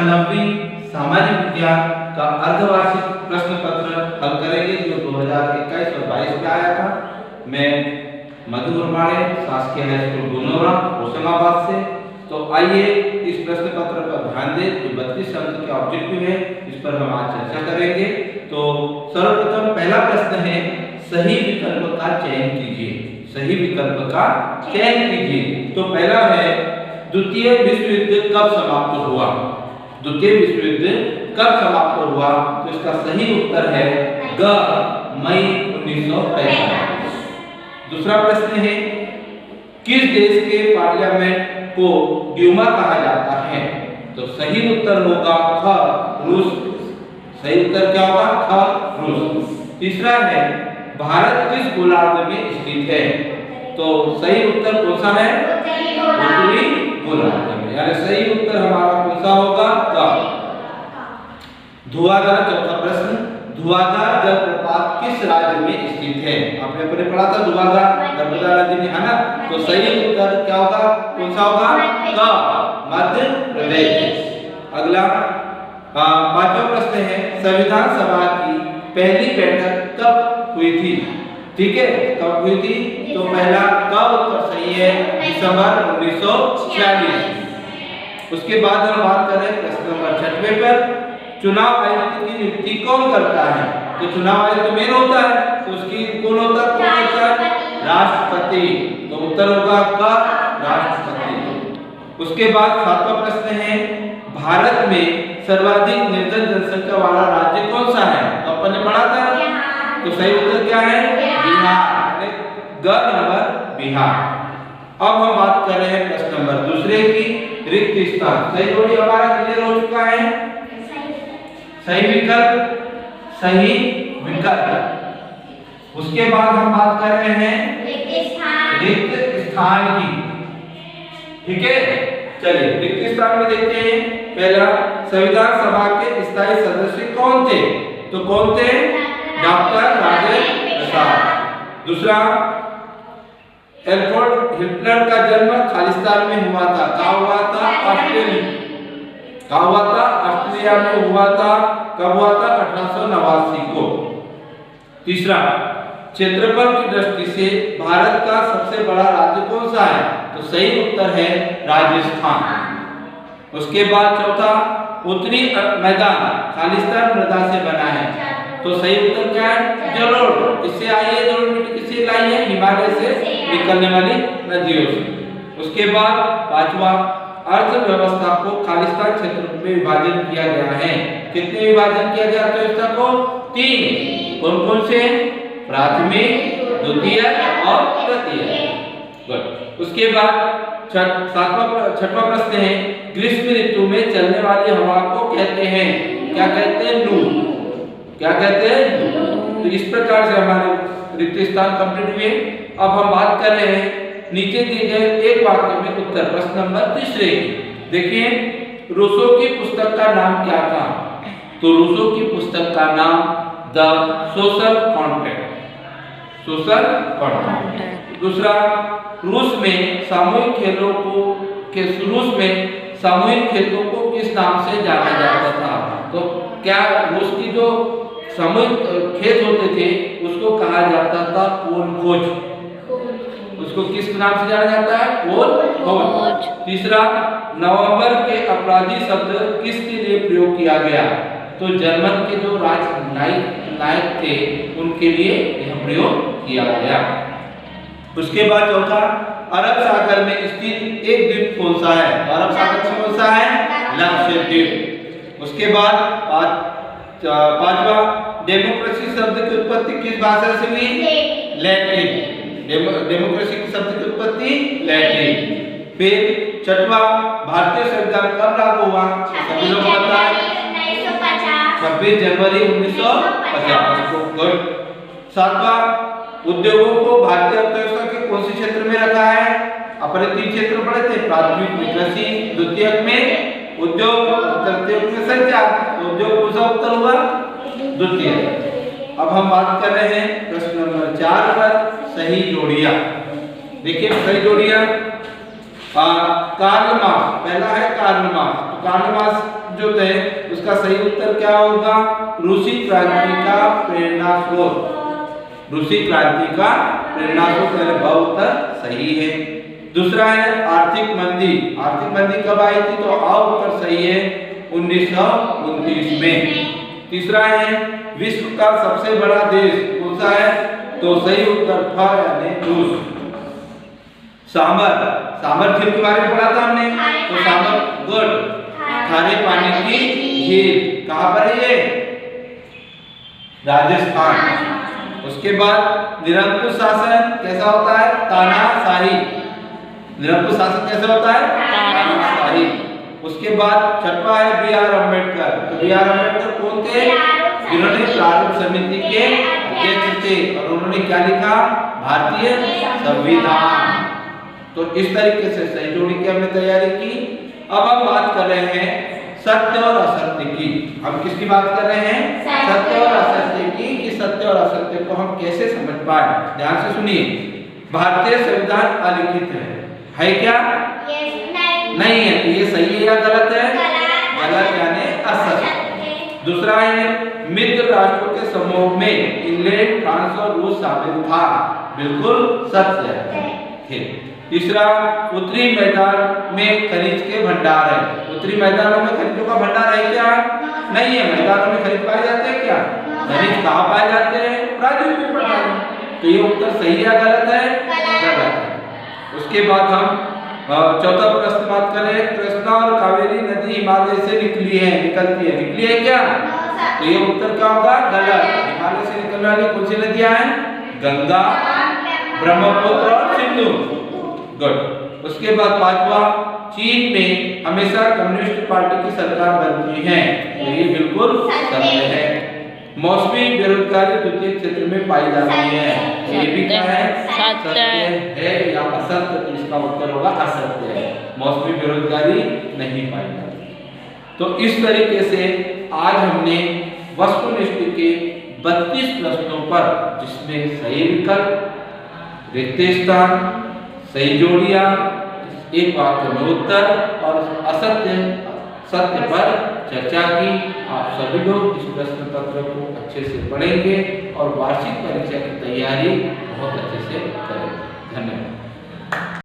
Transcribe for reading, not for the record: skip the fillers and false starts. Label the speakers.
Speaker 1: 9वीं सामाजिक विज्ञान का अर्धवार्षिक प्रश्न पत्र हल करेंगे जो 2021 और 22 में आया था। मैं मधु वर्माड़े, शासकीय हाई स्कूल गुनोरा, होशंगाबाद से। तो आइए इस प्रश्न पत्र पर ध्यान दें। जो 32 अंक के ऑब्जेक्टिव है इस पर हम आज चर्चा करेंगे। तो सर्वप्रथम पहला प्रश्न है, सही विकल्प का चयन कीजिए। सही विकल्प का चयन कीजिए। तो पहला है, द्वितीय विश्व युद्ध कब समाप्त हुआ? द्वितीय विश्व युद्ध कब समाप्त हुआ? तो इसका सही उत्तर है ग मई 1945। दूसरा प्रश्न है, किस देश के पार्लियामेंट को ड्यूमा कहा जाता है? तो सही उत्तर होगा ख रूस। सही उत्तर क्या होगा? ख रूस। तीसरा है, भारत किस गोलार्ध में स्थित है? तो सही उत्तर कौन सा है? उत्तरी गोलार्ध में। यानी सही उत्तर हमारा कौन सा होगा? क। धुआंधार, चौथा प्रश्न, धुआंधार जलप्रपात किस राज्य में स्थित है? आपने अपने पढ़ा था धुआंधार नर्मदा नदी में, है ना? तो सही उत्तर क्या होगा? कौन सा होगा? क मध्य प्रदेश। अगला पांचवा प्रश्न है, संविधान सभा की पहली बैठक कब हुई थी? ठीक है, कब हुई थी? तो पहला का उत्तर सही है, दिसंबर 1946। उसके बाद हम बात करें प्रश्न नंबर 6 पर, चुनाव आयुक्त की नियुक्ति कौन करता है? तो चुनाव आयुक्त मेन होता है, तो उसकी कौन होता है? राष्ट्रपति। तो उत्तर होगा का राष्ट्रपति। उसके बाद 7वां प्रश्न है, भारत में सर्वाधिक निर्धन जनसंख्या वाला राज्य कौन सा है? तो अपन ने पढ़ा था। तो सही उत्तर क्या है? बिहार। ग नंबर बिहार। अब हम बात कर रहे हैं प्रश्न नंबर दूसरे की, रिक्त स्थान। सही जोड़ी हमारा क्लियर हो चुका है। सही विकल्प, सही विकल्प। उसके बाद हम बात कर रहे हैं रिक्त स्थान की। ठीक है, चलिए रिक्त स्थान में देखते हैं। पहला, संविधान सभा के स्थायी सदस्य कौन थे? तो कौन थे? डॉक्टर राजेंद्र प्रसाद। दूसरा, एडोल्फ हिटलर का जन्म खालिस्तान में हुआ था। कहाँ हुआ था? ऑस्ट्रेलिया में हुआ था। कब हुआ था? 1889 को। तीसरा, क्षेत्रफल की दृष्टि से भारत का सबसे बड़ा राज्य कौन सा है? तो सही उत्तर है राजस्थान। उसके बाद चौथा, उत्तरी मैदान खालिस्तान मृदा से बना है। तो सही उत्तर क्या है? जलोढ़। किससे आई है जलोढ़ मिट्टी? किससे लाई है? हिमालय से निकलने वाली नदियों से। उसके बाद पांचवा, अर्थव्यवस्था को खालिस्तान क्षेत्र में विभाजन किया गया है। कितने विभाजन किया गया अर्थव्यवस्था को? 3। कौन कौन से? प्राथमिक, द्वितीय और तृतीय। गुड। उसके बाद छठवां प्रश्न है, ग्रीष्म ऋतु में चलने वाली हवा को कहते हैं? क्या कहते हैं? लू। क्या कहते हैं? तो इस प्रकार से हमारे रिक्त स्थान कंप्लीट हुए। अब हम बात कर रहे हैं नीचे दिए गए एक वाक्य में उत्तर। प्रश्न नंबर 3 की देखिए, रूसो की पुस्तक का नाम क्या था? तो रूसो की पुस्तक का नाम the social contract. Social contract. दूसरा, रूस में सामूहिक खेलों को किस नाम से जाना जाता था? तो क्या रूस की जो सामूहिक खेल होते थे उसको कहा जाता था पोल खोज। उसको किस नाम से जाना जाता है? पोल खोज। तीसरा, नवंबर के अपराधी शब्द किसके लिए प्रयोग किया गया? तो जर्मन के जो राजनायक थे उनके लिए यह प्रयोग किया गया। उसके बाद चौथा, अरब सागर में स्थित एक द्वीप कौन सा है? अरब सागर में कौन सा है? लक्षद्वीप। उसके बाद पांचवा, डेमोक्रेसी शब्द की उत्पत्ति किस भाषा से हुई? लैटिन। डेमोक्रेसी के शब्द की उत्पत्ति लैटिन। फिर छठवा, भारतीय संविधान कब लागू हुआ? सभी लोग पता है 26 जनवरी 1950 को। सातवां, उद्योगों को भारतीय अर्थव्यवस्था के कौन से क्षेत्र में रखा है? अपने 3 क्षेत्र पढ़े थे, प्राथमिक में कृषि, द्वितीयक में उद्योग, तृतीयक में संचार। तो उद्योग कौन सा उत्तर हुआ? द्वितीय। अब हम बात कर रहे हैं प्रश्न नंबर 4 पर, सही जोड़ियां। देखिए सही जोड़ियां, कार्ल मार्क्स, पहला है कार्ल मार्क्स। तो कार्ल मार्क्स जो थे उसका सही उत्तर क्या होगा? रूसी क्रांति का प्रेरणा स्रोत। रूसी क्रांति का प्रेरणा स्रोत यानी ब उत्तर सही है। दूसरा है आर्थिक मंदी। आर्थिक मंदी कब आई थी? तो अ उत्तर सही है 1929 में। तीसरा है विश्व का सबसे बड़ा देश कौन सा है? तो सही उत्तर फ यानी रूस। सांबर झील के बारे में पढ़ा था हमने, तो सांबर गुड, खारे पानी की झील कहाँ पर है ये? राजस्थान। उसके बाद निरंकुश शासन कैसा होता है? तानाशाही। निरंकुश शासन कैसा होता है? तानाशाही। उसके बाद छठवां है बी आर अम्बेडकर। तो बी आर अम्बेडकर कौन थे? जिन्होंने प्रारूप समिति के अध्यक्ष थे और उन्होंने क्या लिखा? भारतीय संविधान। तो इस तरीके से सही जोड़ी की हमने तैयारी की। अब हम बात कर रहे हैं सत्य और असत्य की। हम किसकी बात कर रहे हैं? सत्य और असत्य की, कि सत्य और असत्य को हम कैसे समझ पाए। ध्यान से सुनिए। भारतीय संविधान अलिखित है क्या? नहीं है। तो ये सही है या गलत है? गलत यानी असत्य। दूसरा है मित्र राष्ट्रों के समूह में इंग्लैंड, फ्रांस और रूस शामिल था, बिल्कुल सत्य है। तीसरा उत्तरी मैदान में खनिज के भंडार है। उत्तरी मैदानों में खनिजों का भंडार है क्या? नहीं है। मैदानों में खनिज पाए जाते हैं क्या? खनिज कहाँ पाए जाते हैं? प्रायद्वीपीय पठारों। तो ये उत्तर सही है गलत है? गलत है। उसके बाद हम चौथा प्रश्न बात करें। कृष्णा और कावेरी नदी हिमालय से निकलती है क्या? तो ये उत्तर क्या होगा? गलत। हिमालय से निकलने वाली कौन सी नदियां हैं? गंगा, ब्रह्मपुत्र और सिंधु। गुड। उसके बाद पांचवा, चीन में हमेशा कम्युनिस्ट पार्टी की सरकार बनती है। ये बिल्कुल सत्य है। मौसमी बेरोजगारी द्वितीय क्षेत्र में पाई जाती है। ये भी क्या है? सत्य है या असत्य? तो इसका उत्तर होगा असत्य है। मौसमी बेरोजगारी नहीं पाई जाती। तो इस तरीके से आज हमने वस्तुनिष्ठ के 32 प्रश्नों पर, जिसमें सही विकल्प, रिक्त स्थान, सही जोड़ियां, एक वाक्य में उत्तर और असत्य सत्य पर चर्चा की। आप सभी लोग इस प्रश्न पत्र को अच्छे से पढ़ेंगे और वार्षिक परीक्षा की तैयारी बहुत अच्छे से करेंगे। धन्यवाद।